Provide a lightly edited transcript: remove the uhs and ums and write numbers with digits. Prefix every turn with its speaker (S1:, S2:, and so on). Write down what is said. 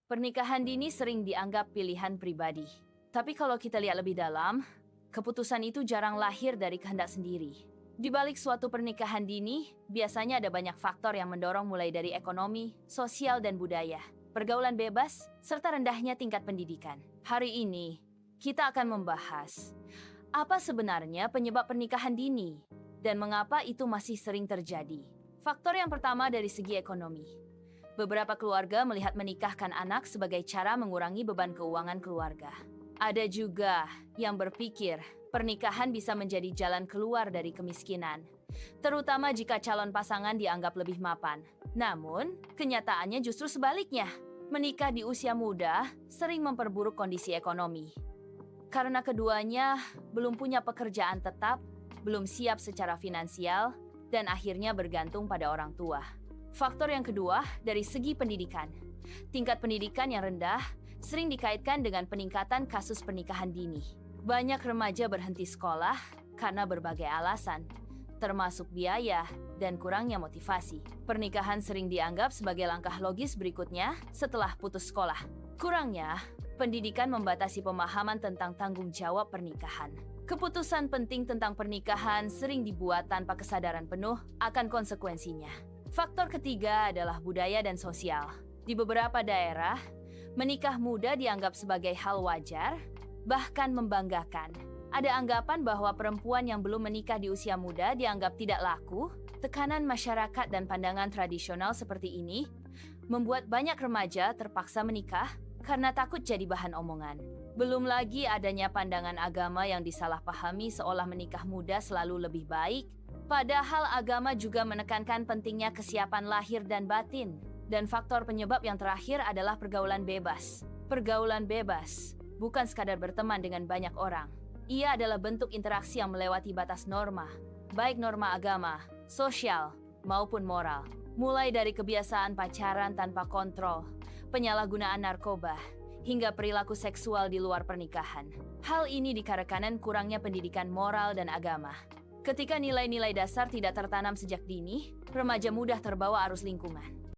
S1: Pernikahan dini sering dianggap pilihan pribadi. Tapi kalau kita lihat lebih dalam, keputusan itu jarang lahir dari kehendak sendiri. Di balik suatu pernikahan dini, biasanya ada banyak faktor yang mendorong mulai dari ekonomi, sosial, dan budaya, pergaulan bebas, serta rendahnya tingkat pendidikan. Hari ini, kita akan membahas apa sebenarnya penyebab pernikahan dini dan mengapa itu masih sering terjadi. Faktor yang pertama dari segi ekonomi. Beberapa keluarga melihat menikahkan anak sebagai cara mengurangi beban keuangan keluarga. Ada juga yang berpikir pernikahan bisa menjadi jalan keluar dari kemiskinan, terutama jika calon pasangan dianggap lebih mapan. Namun, kenyataannya justru sebaliknya. Menikah di usia muda sering memperburuk kondisi ekonomi. Karena keduanya belum punya pekerjaan tetap, belum siap secara finansial, dan akhirnya bergantung pada orang tua. Faktor yang kedua, dari segi pendidikan. Tingkat pendidikan yang rendah sering dikaitkan dengan peningkatan kasus pernikahan dini. Banyak remaja berhenti sekolah karena berbagai alasan, termasuk biaya dan kurangnya motivasi. Pernikahan sering dianggap sebagai langkah logis berikutnya setelah putus sekolah. Kurangnya, pendidikan membatasi pemahaman tentang tanggung jawab pernikahan. Keputusan penting tentang pernikahan sering dibuat tanpa kesadaran penuh akan konsekuensinya. Faktor ketiga adalah budaya dan sosial. Di beberapa daerah, menikah muda dianggap sebagai hal wajar, bahkan membanggakan. Ada anggapan bahwa perempuan yang belum menikah di usia muda dianggap tidak laku. Tekanan masyarakat dan pandangan tradisional seperti ini membuat banyak remaja terpaksa menikah karena takut jadi bahan omongan. Belum lagi adanya pandangan agama yang disalahpahami seolah menikah muda selalu lebih baik. Padahal agama juga menekankan pentingnya kesiapan lahir dan batin. Dan faktor penyebab yang terakhir adalah pergaulan bebas. Pergaulan bebas bukan sekadar berteman dengan banyak orang. Ia adalah bentuk interaksi yang melewati batas norma, baik norma agama, sosial, maupun moral. Mulai dari kebiasaan pacaran tanpa kontrol, penyalahgunaan narkoba, hingga perilaku seksual di luar pernikahan. Hal ini dikarenakan kurangnya pendidikan moral dan agama. Ketika nilai-nilai dasar tidak tertanam sejak dini, remaja mudah terbawa arus lingkungan.